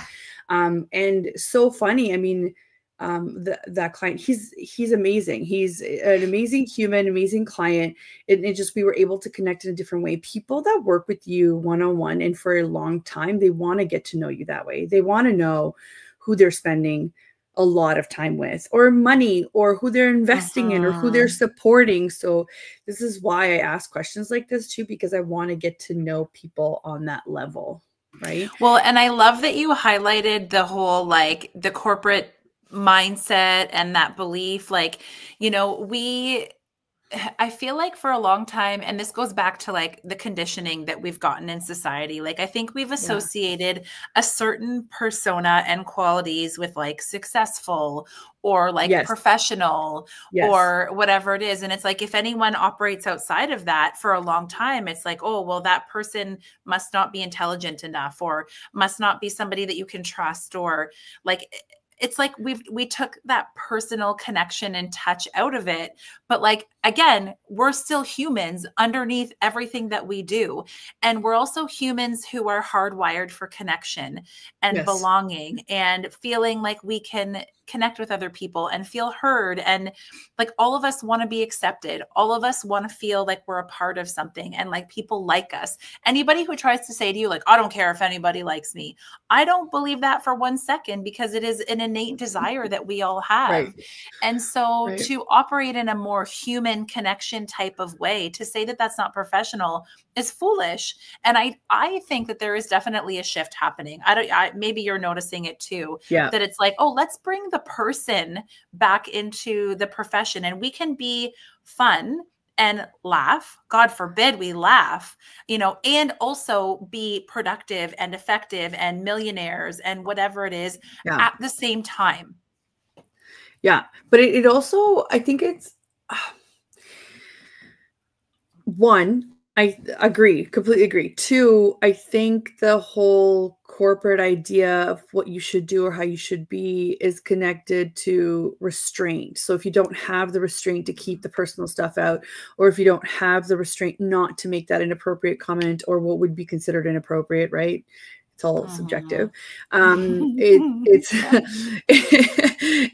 And so funny. I mean, that client, he's amazing. He's an amazing human, amazing client. It just, we were able to connect in a different way. People that work with you one-on-one and for a long time, they want to get to know you that way. They want to know who they're spending a lot of time with, or money, or who they're investing in, or who they're supporting. So this is why I ask questions like this too, because I want to get to know people on that level. Right. Well, and I love that you highlighted the whole, like, the corporate mindset and that belief. Like, I feel like for a long time, and this goes back to like the conditioning that we've gotten in society. Like, I think we've associated a certain persona and qualities with like successful or like professional or whatever it is. And it's like, if anyone operates outside of that for a long time, it's like, oh, well, that person must not be intelligent enough, or must not be somebody that you can trust, or like, it's like we took that personal connection and touch out of it. But like, again, we're still humans underneath everything that we do. And we're also humans who are hardwired for connection and belonging, and feeling like we can connect with other people and feel heard. And like, all of us want to be accepted. All of us want to feel like we're a part of something, and like people like us. Anybody who tries to say to you, like, I don't care if anybody likes me, I don't believe that for 1 second, because it is an innate desire that we all have. Right. And so to operate in a more human connection type of way, to say that that's not professional, is foolish. And I think that there is definitely a shift happening. Maybe you're noticing it too, that it's like, oh, let's bring the person back into the profession, and we can be fun and laugh. God forbid we laugh, and also be productive and effective and millionaires and whatever it is at the same time. Yeah. But it also, I think it's one, I agree, completely agree. Two, I think the whole corporate idea of what you should do or how you should be is connected to restraint. So if you don't have the restraint to keep the personal stuff out, or if you don't have the restraint not to make that inappropriate comment or what would be considered inappropriate, right? It's all subjective. It's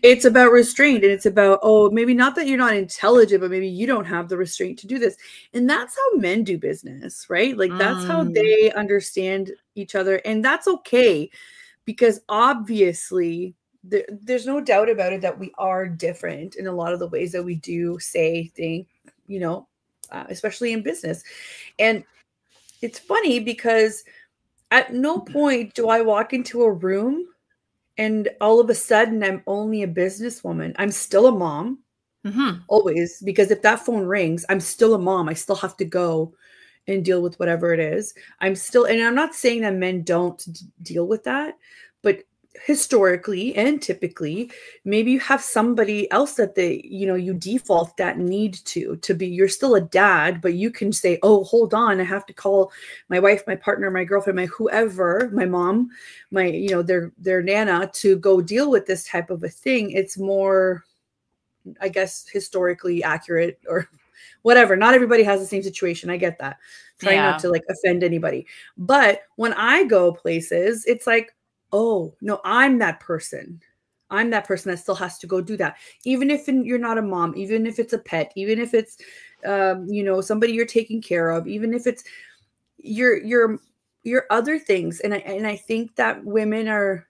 it's about restraint, and it's about, oh, maybe not that you're not intelligent, but maybe you don't have the restraint to do this. And that's how men do business, right? Like that's how they understand each other, and that's okay, because obviously there's no doubt about it that we are different in a lot of the ways that we do say, think, especially in business. And it's funny because at no point do I walk into a room and all of a sudden I'm only a businesswoman. I'm still a mom, always, because if that phone rings, I'm still a mom. I still have to go and deal with whatever it is. And I'm not saying that men don't deal with that, but historically and typically, maybe you have somebody else that you default that need to be. You're still a dad, but you can say, oh, hold on, I have to call my wife, my partner, my girlfriend, my whoever, my mom, my their nana, to go deal with this type of a thing. It's more, I guess, historically accurate or whatever. Not everybody has the same situation. I get that. Trying not to like offend anybody. But when I go places, it's like, oh, no, I'm that person. I'm that person that still has to go do that. Even if you're not a mom, even if it's a pet, even if it's, somebody you're taking care of, even if it's your other things. And I think that women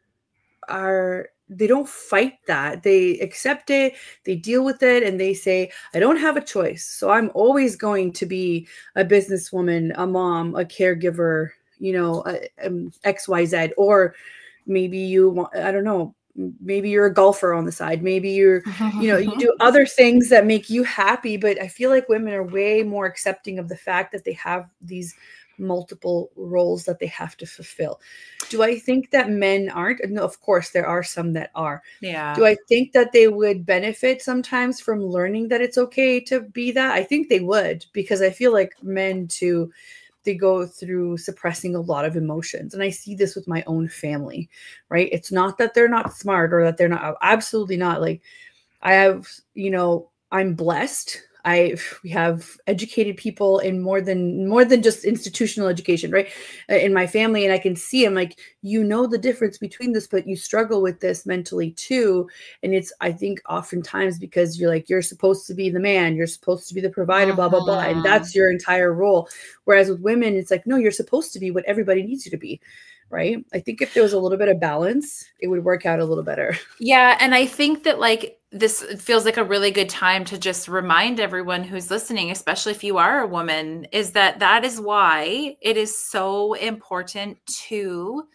they don't fight that. They accept it, they deal with it, and they say, I don't have a choice. So I'm always going to be a businesswoman, a mom, a caregiver, XYZ, or maybe I don't know, maybe you're a golfer on the side. Maybe you're, you do other things that make you happy. But I feel like women are way more accepting of the fact that they have these multiple roles that they have to fulfill. Do I think that men aren't? No, of course, there are some that are. Yeah. Do I think that they would benefit sometimes from learning that it's okay to be that? I think they would, because I feel like men too, they go through suppressing a lot of emotions. And I see this with my own family, right? It's not that they're not smart or that they're not, absolutely not. Like I have, I'm blessed. We have educated people in more than just institutional education, right? In my family, and I can see them like, the difference between this, but you struggle with this mentally too. And it's, I think, oftentimes because you're supposed to be the man, you're supposed to be the provider, blah blah blah, and that's your entire role. Whereas with women, it's like, no, you're supposed to be what everybody needs you to be. Right. I think if there was a little bit of balance, it would work out a little better. Yeah. And I think that like this feels like a really good time to just remind everyone who's listening, especially if you are a woman, is that is why it is so important to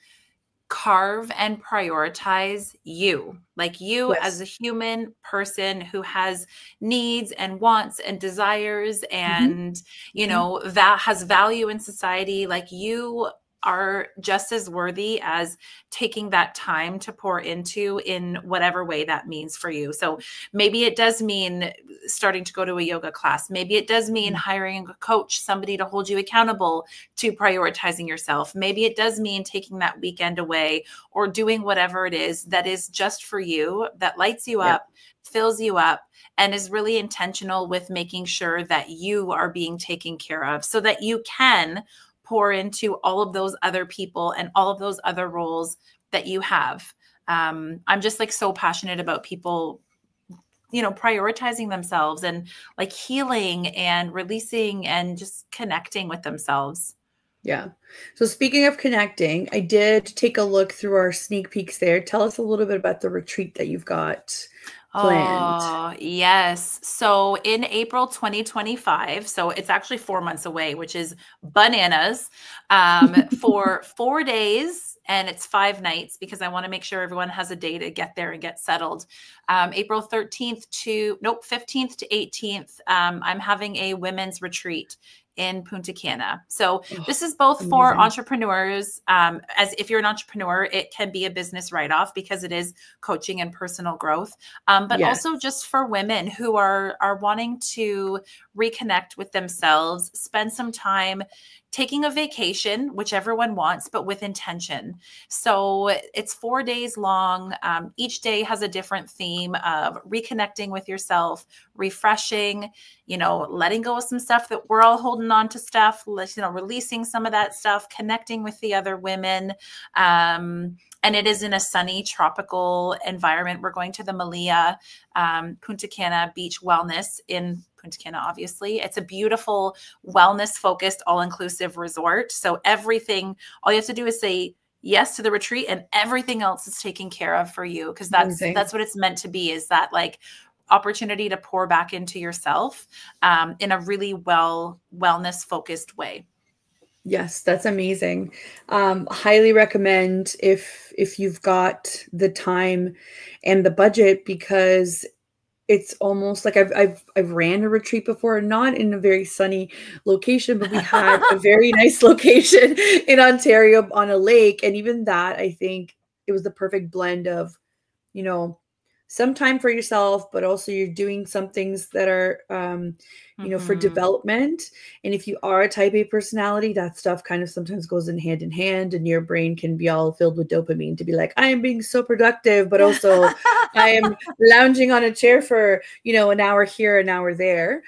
carve and prioritize you, like you as a human person who has needs and wants and desires and, that has value in society. Like you are just as worthy as taking that time to pour into in whatever way that means for you. So maybe it does mean starting to go to a yoga class. Maybe it does mean hiring a coach, somebody to hold you accountable to prioritizing yourself. Maybe it does mean taking that weekend away or doing whatever it is that is just for you, that lights you up, fills you up, and is really intentional with making sure that you are being taken care of so that you can pour into all of those other people and all of those other roles that you have. I'm just like so passionate about people, prioritizing themselves and like healing and releasing and just connecting with themselves. Yeah. So speaking of connecting, I did take a look through our sneak peeks there. Tell us a little bit about the retreat that you've got planned. Oh, yes. So in April 2025, so it's actually 4 months away, which is bananas, for 4 days, and it's 5 nights because I want to make sure everyone has a day to get there and get settled. April 15th to 18th, I'm having a women's retreat in Punta Cana. So this is both for entrepreneurs. As if you're an entrepreneur, it can be a business write-off because it is coaching and personal growth. But also just for women who are wanting to reconnect with themselves, spend some time taking a vacation, which everyone wants, but with intention. So it's 4 days long. Each day has a different theme of reconnecting with yourself, refreshing, letting go of some stuff that we're all holding on to stuff, releasing some of that stuff, connecting with the other women. And it is in a sunny tropical environment. We're going to the Malia, Punta Cana Beach Wellness in Punta Cana, obviously. It's a beautiful, wellness-focused, all-inclusive resort. So everything, all you have to do is say yes to the retreat and everything else is taken care of for you, because that's what it's meant to be, is that like opportunity to pour back into yourself in a really wellness-focused way. Yes, that's amazing. Highly recommend if you've got the time and the budget, because it's almost like I've ran a retreat before, not in a very sunny location, but we had a very nice location in Ontario on a lake. And even that, I think it was the perfect blend of, some time for yourself, but also you're doing some things that are, for development. And if you are a type A personality, that stuff kind of sometimes goes in hand, and your brain can be all filled with dopamine to be like, I am being so productive, but also I am lounging on a chair for, an hour here, an hour there.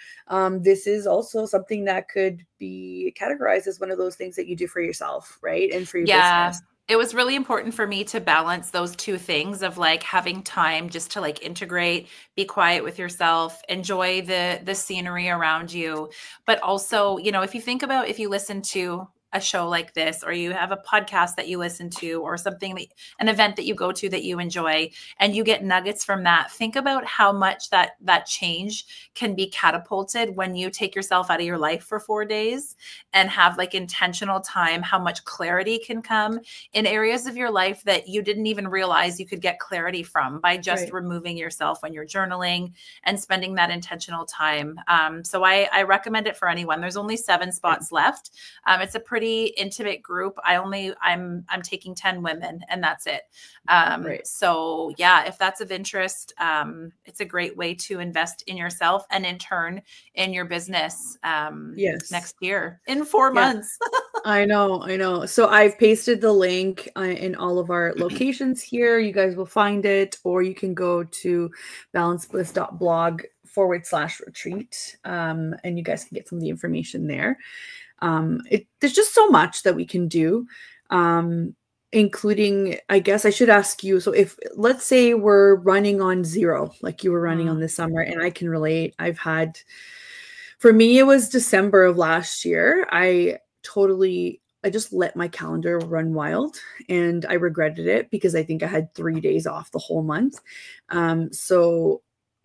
This is also something that could be categorized as one of those things that you do for yourself, right? And for your business. It was really important for me to balance those two things of like having time just to like integrate, be quiet with yourself, enjoy the scenery around you. But also, if you think about, if you listen to a show like this, or you have a podcast that you listen to, or something that, an event that you go to that you enjoy, and you get nuggets from that, think about how much that change can be catapulted when you take yourself out of your life for 4 days and have like intentional time, how much clarity can come in areas of your life that you didn't even realize you could get clarity from by just removing yourself when you're journaling and spending that intentional time. So I recommend it for anyone. There's only 7 spots left. It's a pretty intimate group. I'm taking 10 women, and that's it. So yeah, if that's of interest, it's a great way to invest in yourself and in turn in your business next year in 4 months. I know. So I've pasted the link in all of our locations here. You guys will find it, or you can go to balancebliss.blog/retreat. And you guys can get some of the information there. There's just so much that we can do, including, I guess I should ask you. So if, let's say we're running on 0, like you were running on this summer, and I can relate. For me, it was December of last year. I just let my calendar run wild, and I regretted it because I think I had 3 days off the whole month.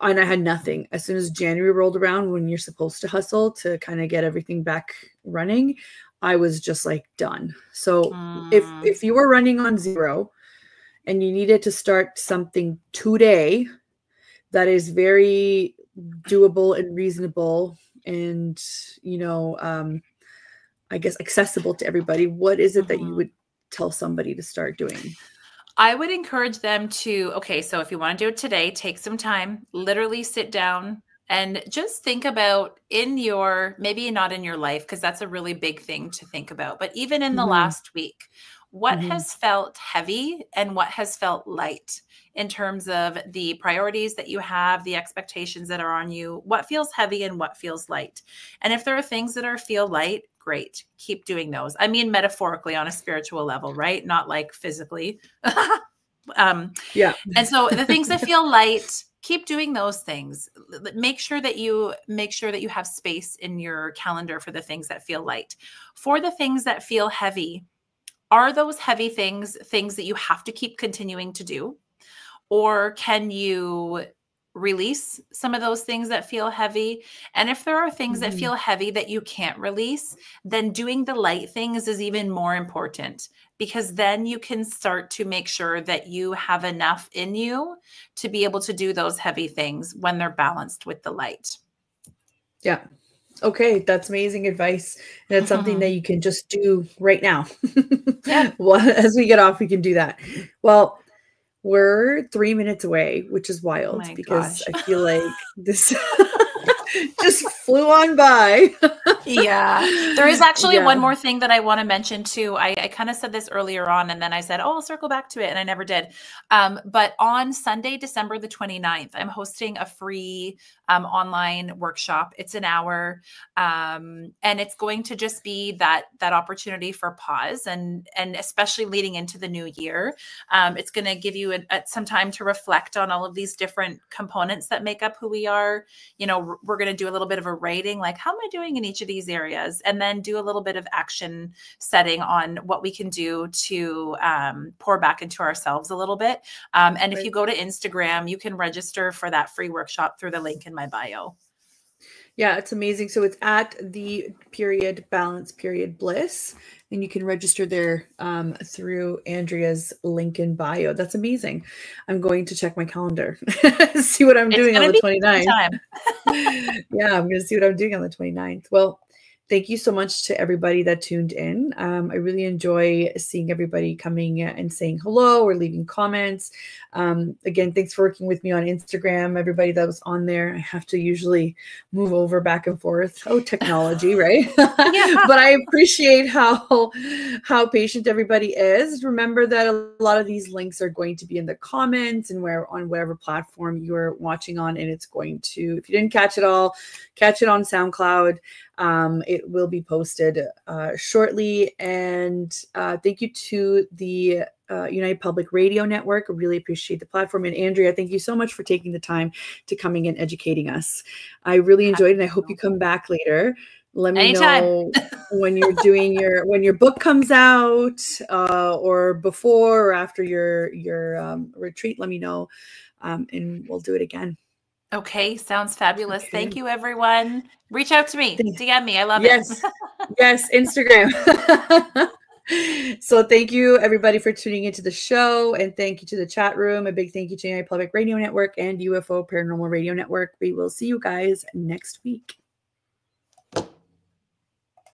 And I had nothing. As soon as January rolled around, when you're supposed to hustle to kind of get everything back running, I was just like done. So if you were running on 0 and you needed to start something today that is very doable and reasonable and, I guess accessible to everybody, what is it that you would tell somebody to start doing? I would encourage them to, so if you want to do it today, take some time, literally sit down and just think about maybe not in your life, because that's a really big thing to think about, but even in the last week, what has felt heavy and what has felt light in terms of the priorities that you have, the expectations that are on you, what feels heavy and what feels light. And if there are things that feel light, great. Keep doing those. I mean, metaphorically on a spiritual level, right? Not like physically. And so the things that feel light, keep doing those things. Make sure that you have space in your calendar for the things that feel light. For the things that feel heavy, are those heavy things that you have to keep continuing to do? Or can you release some of those things that feel heavy? And if there are things that feel heavy that you can't release, then doing the light things is even more important, because then you can start to make sure that you have enough in you to be able to do those heavy things when they're balanced with the light. Yeah. Okay. That's amazing advice. And it's something that you can just do right now. Well, as we get off, we can do that. Well, we're 3 minutes away, which is wild because I feel like this just flew on by. There is actually one more thing that I want to mention too. I kind of said this earlier on, and then I said, I'll circle back to it, and I never did. But on Sunday, December the 29th, I'm hosting a free online workshop. It's an hour. And it's going to just be that opportunity for pause, and especially leading into the new year. It's going to give you some time to reflect on all of these different components that make up who we are. We're going to do a little bit of a rating, like how am I doing in each of these areas, and then do a little bit of action setting on what we can do to pour back into ourselves a little bit. And if you go to Instagram, you can register for that free workshop through the link in my bio. Yeah, it's amazing. So it's at _balance_bliss, and you can register there through Andrea's link in bio. That's amazing. I'm going to check my calendar, see what I'm doing on the 29th. Yeah, I'm going to see what I'm doing on the 29th. Well, thank you so much to everybody that tuned in. I really enjoy seeing everybody coming and saying hello or leaving comments. Again, thanks for working with me on Instagram. Everybody that was on there, I have to usually move over back and forth. Oh, technology, right? But I appreciate how patient everybody is. Remember that a lot of these links are going to be in the comments and on whatever platform you're watching on. And it's going to, if you didn't catch it all, catch it on SoundCloud. It will be posted shortly. And thank you to the United Public Radio Network. I really appreciate the platform. And Andrea, thank you so much for taking the time to coming and educating us. I really enjoyed it, and I hope you come back later Let me Anytime. know when you're doing when your book comes out, or before or after your retreat. Let me know, and we'll do it again. Okay, sounds fabulous. Okay. Thank you, everyone. Reach out to me. DM me. I love Yes. it. Yes, Instagram. So thank you, everybody, for tuning into the show. And thank you to the chat room. A big thank you to my Public Radio Network and UFO Paranormal Radio Network. We will see you guys next week.